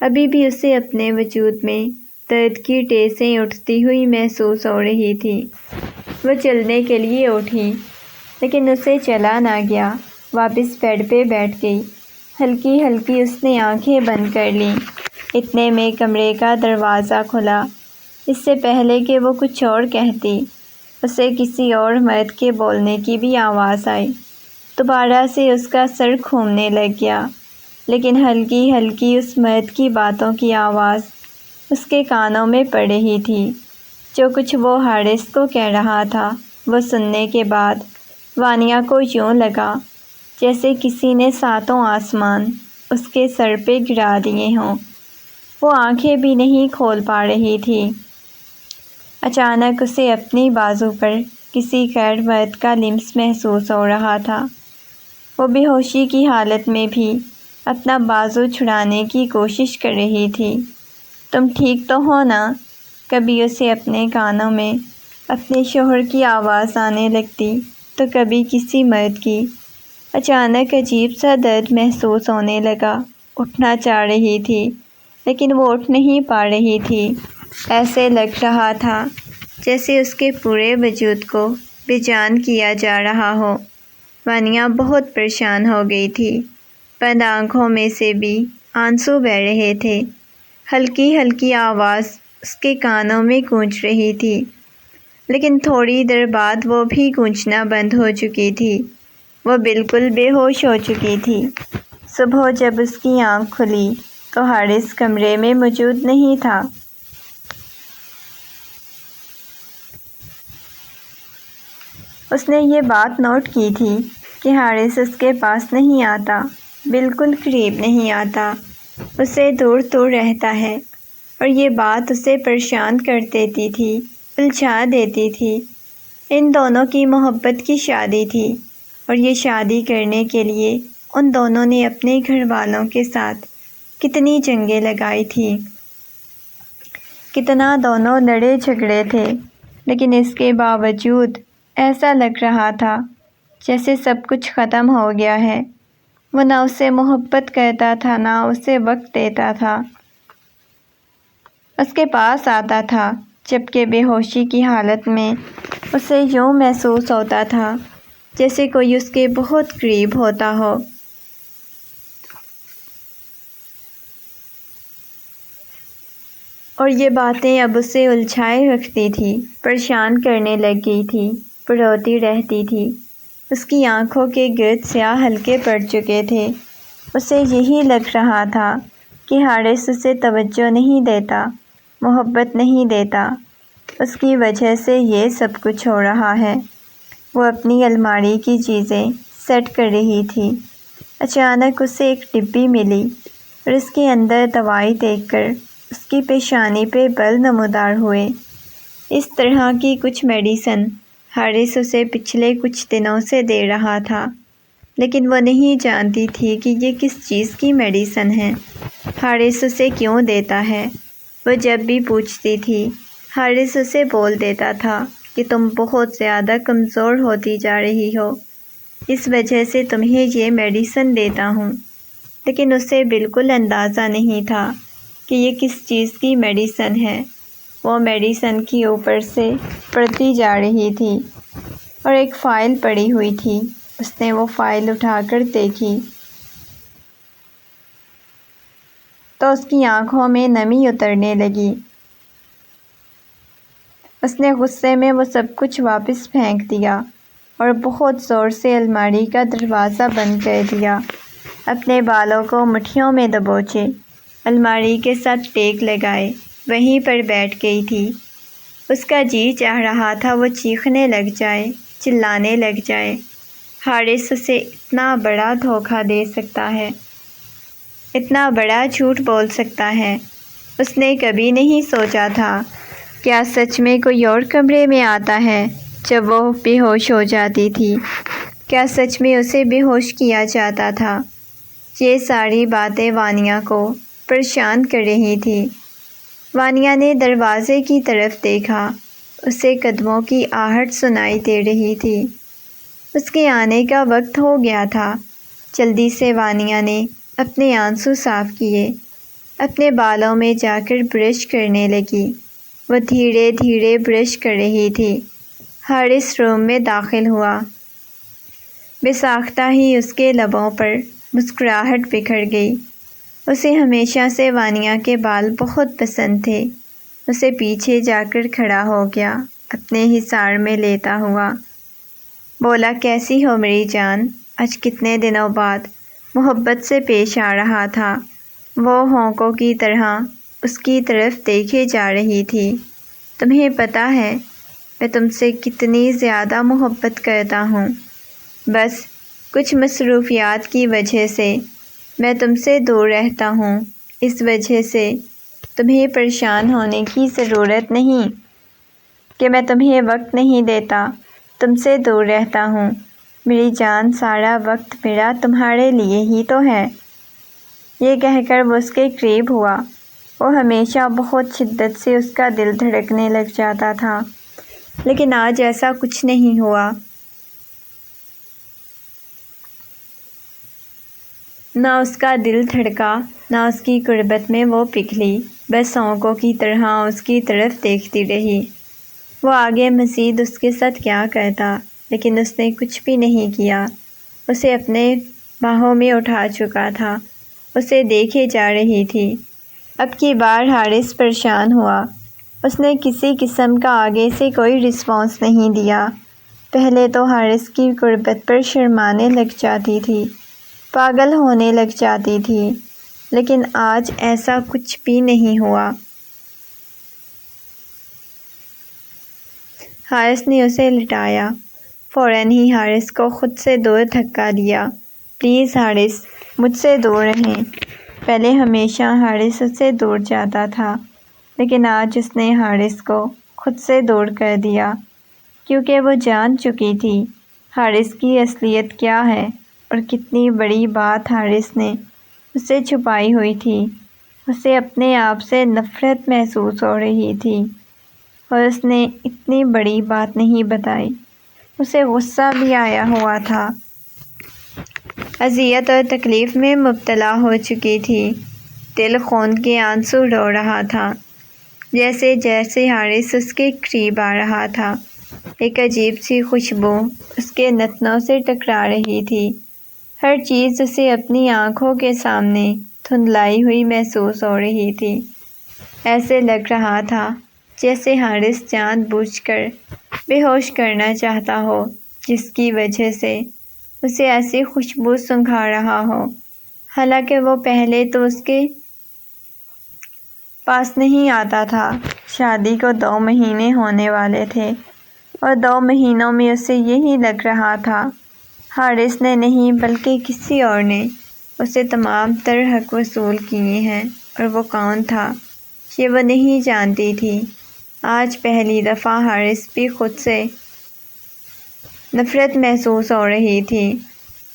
A: ابھی بھی اسے اپنے وجود میں درد کی ٹیسیں اٹھتی ہوئی محسوس ہو رہی تھی۔ وہ چلنے کے لیے اٹھی، لیکن اسے چلا نہ گیا۔ واپس بیڈ پہ بیٹھ گئی۔ ہلکی ہلکی اس نے آنکھیں بند کر لیں۔ اتنے میں کمرے کا دروازہ کھلا۔ اس سے پہلے کہ وہ کچھ اور کہتی، اسے کسی اور مرد کے بولنے کی بھی آواز آئی۔ دوبارہ سے اس کا سر گھومنے لگ گیا، لیکن ہلکی ہلکی اس مرد کی باتوں کی آواز اس کے کانوں میں پڑ رہی تھی۔ جو کچھ وہ حارث کو کہہ رہا تھا، وہ سننے کے بعد وانیہ کو یوں لگا جیسے کسی نے ساتوں آسمان اس کے سر پہ گرا دیے ہوں۔ وہ آنکھیں بھی نہیں کھول پا رہی تھی۔ اچانک اسے اپنی بازو پر کسی غیر مرد کا لمس محسوس ہو رہا تھا۔ وہ بے ہوشی کی حالت میں بھی اپنا بازو چھڑانے کی کوشش کر رہی تھی۔ تم ٹھیک تو ہو نا؟ کبھی اسے اپنے کانوں میں اپنے شوہر کی آواز آنے لگتی تو کبھی کسی مرد کی۔ اچانک عجیب سا درد محسوس ہونے لگا۔ اٹھنا چاہ رہی تھی، لیکن وہ اٹھ نہیں پا رہی تھی۔ ایسے لگ رہا تھا جیسے اس کے پورے وجود کو بے جان کیا جا رہا ہو۔ وانیہ بہت پریشان ہو گئی تھی۔ بند آنکھوں میں سے بھی آنسو بہہ رہے تھے۔ ہلکی ہلکی آواز اس کے کانوں میں گونج رہی تھی، لیکن تھوڑی دیر بعد وہ بھی گونجنا بند ہو چکی تھی۔ وہ بالکل بے ہوش ہو چکی تھی۔ صبح جب اس کی آنکھ کھلی تو حارث کمرے میں موجود نہیں تھا۔ اس نے یہ بات نوٹ کی تھی کہ حارث اس کے پاس نہیں آتا، بالکل قریب نہیں آتا، اس سے دور دور رہتا ہے، اور یہ بات اسے پریشان کر دیتی تھی، الجھا دیتی تھی۔ ان دونوں کی محبت کی شادی تھی، اور یہ شادی کرنے کے لیے ان دونوں نے اپنے گھر والوں کے ساتھ کتنی جنگیں لگائی تھیں، کتنا دونوں لڑے جھگڑے تھے، لیکن اس کے باوجود ایسا لگ رہا تھا جیسے سب کچھ ختم ہو گیا ہے۔ وہ نہ اسے محبت کرتا تھا، نہ اسے وقت دیتا تھا۔ اس کے پاس آتا تھا جبکہ بے ہوشی کی حالت میں اسے یوں محسوس ہوتا تھا جیسے کوئی اس کے بہت قریب ہوتا ہو۔ اور یہ باتیں اب اسے الجھائے رکھتی تھی، پریشان کرنے لگ گئی تھی، روتی رہتی تھی۔ اس کی آنکھوں کے گرد سیاہ حلقے پڑ چکے تھے۔ اسے یہی لگ رہا تھا کہ حارث اسے توجہ نہیں دیتا، محبت نہیں دیتا، اس کی وجہ سے یہ سب کچھ ہو رہا ہے۔ وہ اپنی الماری کی چیزیں سیٹ کر رہی تھی، اچانک اسے ایک ڈبی ملی اور اس کے اندر دوائی دیکھ کر اس کی پیشانی پہ بل نمودار ہوئے۔ اس طرح کی کچھ میڈیسن حارث اسے پچھلے کچھ دنوں سے دے رہا تھا، لیکن وہ نہیں جانتی تھی کہ یہ کس چیز کی میڈیسن ہے، حارث اسے کیوں دیتا ہے۔ وہ جب بھی پوچھتی تھی، حارث اسے بول دیتا تھا کہ تم بہت زیادہ کمزور ہوتی جا رہی ہو، اس وجہ سے تمہیں یہ میڈیسن دیتا ہوں، لیکن اسے بالکل اندازہ نہیں تھا کہ یہ کس چیز کی میڈیسن ہے۔ وہ میڈیسن کی اوپر سے پڑتی جا رہی تھی اور ایک فائل پڑی ہوئی تھی۔ اس نے وہ فائل اٹھا کر دیکھی تو اس کی آنکھوں میں نمی اترنے لگی۔ اس نے غصے میں وہ سب کچھ واپس پھینک دیا اور بہت زور سے الماری کا دروازہ بند کر دیا۔ اپنے بالوں کو مٹھیوں میں دبوچے، الماری کے ساتھ ٹیک لگائے، وہیں پر بیٹھ گئی تھی۔ اس کا جی چاہ رہا تھا وہ چیخنے لگ جائے، چلانے لگ جائے۔ حارث اسے اتنا بڑا دھوکہ دے سکتا ہے، اتنا بڑا جھوٹ بول سکتا ہے، اس نے کبھی نہیں سوچا تھا۔ کیا سچ میں کوئی اور کمرے میں آتا ہے جب وہ بے ہوش ہو جاتی تھی؟ کیا سچ میں اسے بے ہوش کیا جاتا تھا؟ یہ ساری باتیں وانیہ کو پریشان کر رہی تھی۔ وانیہ نے دروازے کی طرف دیکھا، اسے قدموں کی آہٹ سنائی دے رہی تھی۔ اس کے آنے کا وقت ہو گیا تھا۔ جلدی سے وانیہ نے اپنے آنسو صاف کیے، اپنے بالوں میں جا کر برش کرنے لگی۔ وہ دھیرے دھیرے برش کر رہی تھی۔ حارث روم میں داخل ہوا۔ بے ساختہ ہی اس کے لبوں پر مسکراہٹ بکھر گئی۔ اسے ہمیشہ سے وانیہ کے بال بہت پسند تھے۔ اسے پیچھے جا کر کھڑا ہو گیا، اپنے حصار میں لیتا ہوا۔ بولا، کیسی ہو میری جان؟ آج کتنے دنوں بعد محبت سے پیش آ رہا تھا۔ وہ ہونکوں کی طرح اس کی طرف دیکھے جا رہی تھی۔ تمہیں پتہ ہے میں تم سے کتنی زیادہ محبت کرتا ہوں، بس کچھ مصروفیات کی وجہ سے میں تم سے دور رہتا ہوں، اس وجہ سے تمہیں پریشان ہونے کی ضرورت نہیں کہ میں تمہیں وقت نہیں دیتا، تم سے دور رہتا ہوں میری جان، سارا وقت میرا تمہارے لیے ہی تو ہے۔ یہ کہہ کر وہ اس کے قریب ہوا۔ وہ ہمیشہ بہت شدت سے اس کا دل دھڑکنے لگ جاتا تھا، لیکن آج ایسا کچھ نہیں ہوا۔ نہ اس کا دل دھڑکا، نہ اس کی قربت میں وہ پگھلی، بس ہونکوں کی طرح اس کی طرف دیکھتی رہی۔ وہ آگے مزید اس کے ساتھ کیا کرتا، لیکن اس نے کچھ بھی نہیں کیا۔ اسے اپنے باہوں میں اٹھا چکا تھا، اسے دیکھے جا رہی تھی۔ اب کی بار حارث پریشان ہوا۔ اس نے کسی قسم کا آگے سے کوئی رسپانس نہیں دیا۔ پہلے تو حارث کی غربت پر شرمانے لگ جاتی تھی، پاگل ہونے لگ جاتی تھی، لیکن آج ایسا کچھ بھی نہیں ہوا۔ حارث نے اسے لٹایا، فوراً ہی حارث کو خود سے دور دھکا دیا۔ پلیز حارث، مجھ سے دور رہیں۔ پہلے ہمیشہ حارث اس سے دور جاتا تھا، لیکن آج اس نے حارث کو خود سے دور کر دیا، کیونکہ وہ جان چکی تھی حارث کی اصلیت کیا ہے اور کتنی بڑی بات حارث نے اس سے چھپائی ہوئی تھی۔ اسے اپنے آپ سے نفرت محسوس ہو رہی تھی اور اس نے اتنی بڑی بات نہیں بتائی۔ اسے غصہ بھی آیا ہوا تھا، اذیت اور تکلیف میں مبتلا ہو چکی تھی، دل خون کے آنسو رو رہا تھا۔ جیسے جیسے حارث اس کے قریب آ رہا تھا، ایک عجیب سی خوشبو اس کے نتنوں سے ٹکرا رہی تھی۔ ہر چیز اسے اپنی آنکھوں کے سامنے دھندلائی ہوئی محسوس ہو رہی تھی۔ ایسے لگ رہا تھا جیسے حارث جان بوجھ کر بے ہوش کرنا چاہتا ہو، جس کی وجہ سے اسے ایسی خوشبو سنگھا رہا ہو، حالانکہ وہ پہلے تو اس کے پاس نہیں آتا تھا۔ شادی کو 2 مہینے ہونے والے تھے اور 2 مہینوں میں اسے یہی لگ رہا تھا۔ حارث نے نہیں بلکہ کسی اور نے اسے تمام تر حق وصول کیے ہیں، اور وہ کون تھا یہ وہ نہیں جانتی تھی۔ آج پہلی دفعہ حارث بھی خود سے نفرت محسوس ہو رہی تھی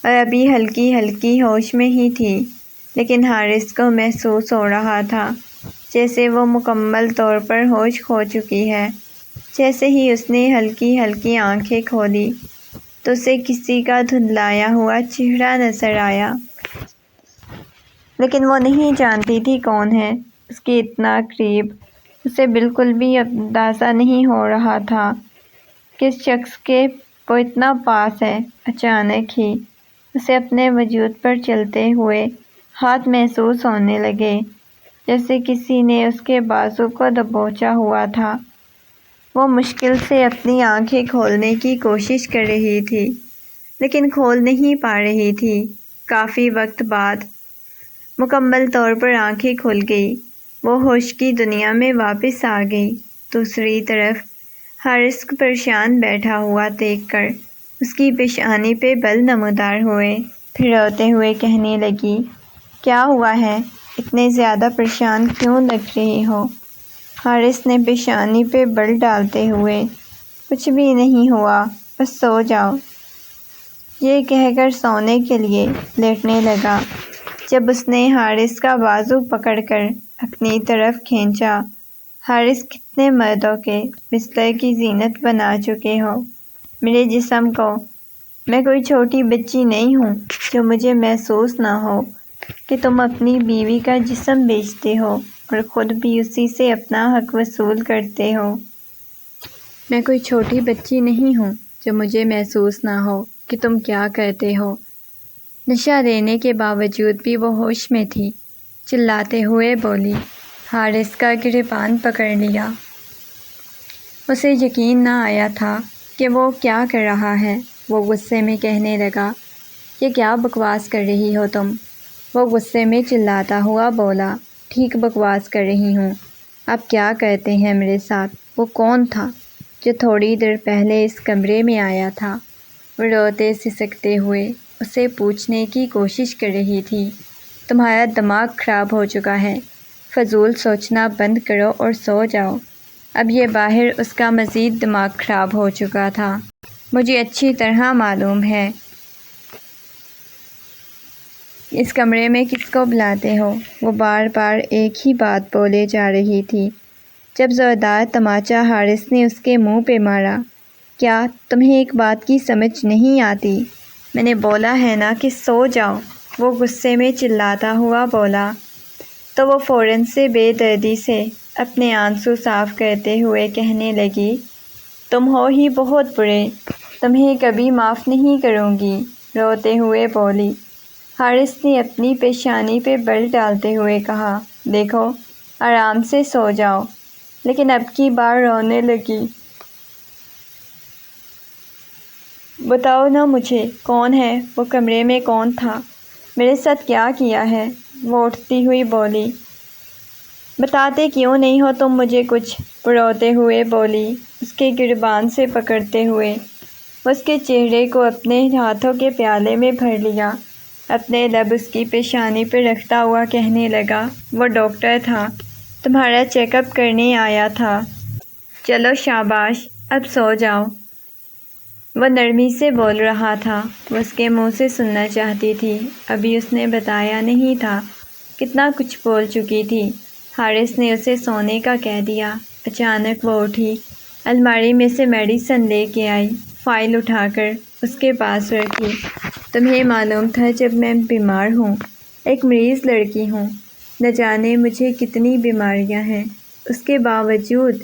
A: اور ابھی ہلکی ہلکی ہوش میں ہی تھی، لیکن حارث کو محسوس ہو رہا تھا جیسے وہ مکمل طور پر ہوش کھو چکی ہے۔ جیسے ہی اس نے ہلکی ہلکی آنکھیں کھولی تو اسے کسی کا دھندلایا ہوا چہرہ نظر آیا، لیکن وہ نہیں جانتی تھی کون ہے۔ اس کے اتنا قریب اسے بالکل بھی اندازہ نہیں ہو رہا تھا کس شخص کے وہ اتنا پاس ہے۔ اچانک ہی اسے اپنے وجود پر چلتے ہوئے ہاتھ محسوس ہونے لگے، جیسے کسی نے اس کے بازو کو دبوچا ہوا تھا۔ وہ مشکل سے اپنی آنکھیں کھولنے کی کوشش کر رہی تھی، لیکن کھول نہیں پا رہی تھی۔ کافی وقت بعد مکمل طور پر آنکھیں کھل گئی، وہ ہوش کی دنیا میں واپس آ گئی۔ دوسری طرف حارث کو پریشان بیٹھا ہوا دیکھ کر اس کی پیشانی پہ بل نمودار ہوئے، پھر روتے ہوئے کہنے لگی، کیا ہوا ہے؟ اتنے زیادہ پریشان کیوں لگ رہی ہو؟ حارث نے پیشانی پہ بل ڈالتے ہوئے، کچھ بھی نہیں ہوا، بس سو جاؤ، یہ کہہ کر سونے کے لیے لیٹنے لگا۔ جب اس نے حارث کا بازو پکڑ کر اپنی طرف کھینچا، حارث کتنے مردوں کے بستر کی زینت بنا چکے ہو میرے جسم کو، میں کوئی چھوٹی بچی نہیں ہوں جو مجھے محسوس نہ ہو کہ تم اپنی بیوی کا جسم بیچتے ہو اور خود بھی اسی سے اپنا حق وصول کرتے ہو۔ میں کوئی چھوٹی بچی نہیں ہوں جو مجھے محسوس نہ ہو کہ تم کیا کرتے ہو۔ نشہ دینے کے باوجود بھی وہ ہوش میں تھی، چلاتے ہوئے بولی۔ حارث کا گریبان پکڑ لیا، اسے یقین نہ آیا تھا کہ وہ کیا کر رہا ہے۔ وہ غصے میں کہنے لگا، یہ کیا بکواس کر رہی ہو تم؟ وہ غصے میں چلاتا ہوا بولا، ٹھیک بکواس کر رہی ہوں۔ آپ کیا کرتے ہیں میرے ساتھ؟ وہ کون تھا جو تھوڑی دیر پہلے اس کمرے میں آیا تھا؟ وہ روتے سسکتے ہوئے اسے پوچھنے کی کوشش کر رہی تھی، تمہارا دماغ خراب ہو چکا ہے، فضول سوچنا بند کرو اور سو جاؤ۔ اب یہ باہر اس کا مزید دماغ خراب ہو چکا تھا، مجھے اچھی طرح معلوم ہے۔ اس کمرے میں کس کو بلاتے ہو؟ وہ بار بار ایک ہی بات بولے جا رہی تھی جب زوردار تماچا حارث نے اس کے منہ پہ مارا۔ کیا تمہیں ایک بات کی سمجھ نہیں آتی؟ میں نے بولا ہے نا کہ سو جاؤ، وہ غصے میں چلاتا ہوا بولا۔ تو وہ فوراً سے بے دردی سے اپنے آنسو صاف کرتے ہوئے کہنے لگی، تم ہو ہی بہت برے، تمہیں کبھی معاف نہیں کروں گی، روتے ہوئے بولی۔ حارث نے اپنی پیشانی پہ بل ڈالتے ہوئے کہا، دیکھو آرام سے سو جاؤ، لیکن اب کی بار رونے لگی۔ بتاؤ نا مجھے، کون ہے وہ؟ کمرے میں کون تھا؟ میرے ساتھ کیا کیا ہے؟ وہ اٹھتی ہوئی بولی۔ بتاتے کیوں نہیں ہو تم مجھے کچھ؟ وہ روتے ہوئے بولی، اس کے گریبان سے پکڑتے ہوئے۔ وہ اس کے چہرے کو اپنے ہاتھوں کے پیالے میں بھر لیا، اپنے لب اس کی پیشانی پہ رکھتا ہوا کہنے لگا، وہ ڈاکٹر تھا، تمہارا چیک اپ کرنے آیا تھا۔ چلو شاباش، اب سو جاؤ۔ وہ نرمی سے بول رہا تھا، وہ اس کے منہ سے سننا چاہتی تھی۔ ابھی اس نے بتایا نہیں تھا، کتنا کچھ بول چکی تھی۔ حارث نے اسے سونے کا کہہ دیا۔ اچانک وہ اٹھی، الماری میں سے میڈیسن لے کے آئی، فائل اٹھا کر اس کے پاس رکھی۔ تمہیں معلوم تھا جب میں بیمار ہوں، ایک مریض لڑکی ہوں، نہ جانے مجھے کتنی بیماریاں ہیں، اس کے باوجود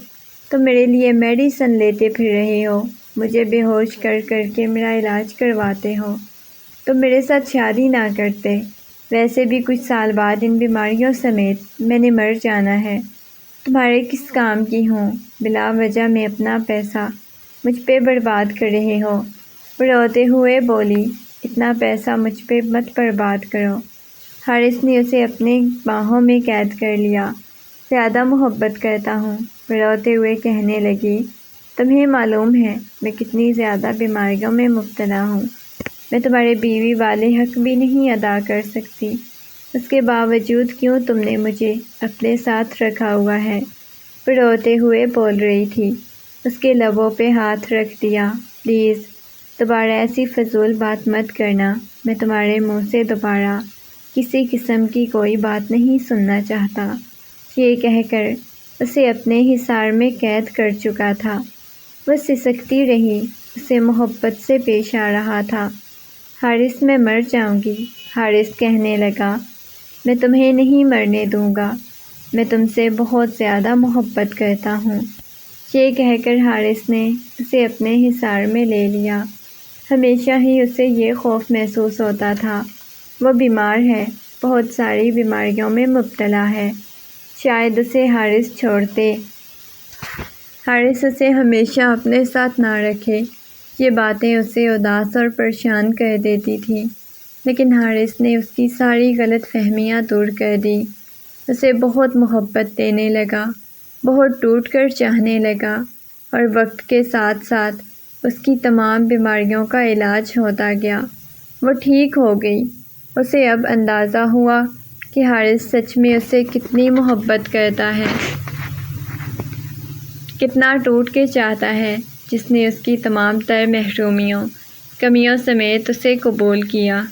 A: تم میرے لیے میڈیسن لیتے پھر رہے ہو، مجھے بے ہوش کر کر کے میرا علاج کرواتے ہو۔ تم میرے ساتھ شادی نہ کرتے، ویسے بھی کچھ سال بعد ان بیماریوں سمیت میں نے مر جانا ہے۔ تمہارے کس کام کی ہوں؟ بلا وجہ میں اپنا پیسہ مجھ پہ برباد کر رہے ہو۔ وہ روتے ہوئے بولی، اتنا پیسہ مجھ پہ مت برباد کرو۔ حارث نے اسے اپنے باہوں میں قید کر لیا۔ زیادہ محبت کرتا ہوں، وہ روتے ہوئے کہنے لگی، تمہیں معلوم ہے میں کتنی زیادہ بیماریوں میں مبتلا ہوں، میں تمہارے بیوی والے حق بھی نہیں ادا کر سکتی، اس کے باوجود کیوں تم نے مجھے اپنے ساتھ رکھا ہوا ہے؟ وہ روتے ہوئے بول رہی تھی۔ اس کے لبوں پہ ہاتھ رکھ دیا، پلیز دوبارہ ایسی فضول بات مت کرنا، میں تمہارے منہ سے دوبارہ کسی قسم کی کوئی بات نہیں سننا چاہتا۔ یہ کہہ کر اسے اپنے حصار میں قید کر چکا تھا۔ وہ سسکتی رہی، اسے محبت سے پیش آ رہا تھا۔ حارث میں مر جاؤں گی، حارث کہنے لگا، میں تمہیں نہیں مرنے دوں گا، میں تم سے بہت زیادہ محبت کرتا ہوں۔ یہ کہہ کر حارث نے اسے اپنے حصار میں لے لیا۔ ہمیشہ ہی اسے یہ خوف محسوس ہوتا تھا، وہ بیمار ہے، بہت ساری بیماریوں میں مبتلا ہے، شاید اسے حارث چھوڑتے، حارث اسے ہمیشہ اپنے ساتھ نہ رکھے۔ یہ باتیں اسے اداس اور پریشان کر دیتی تھیں، لیکن حارث نے اس کی ساری غلط فہمیاں دور کر دی، اسے بہت محبت دینے لگا، بہت ٹوٹ کر چاہنے لگا، اور وقت کے ساتھ ساتھ اس کی تمام بیماریوں کا علاج ہوتا گیا۔ وہ ٹھیک ہو گئی۔ اسے اب اندازہ ہوا کہ حارث سچ میں اسے کتنی محبت کرتا ہے، کتنا ٹوٹ کے چاہتا ہے، جس نے اس کی تمام تر محرومیوں، کمیوں سمیت اسے قبول کیا۔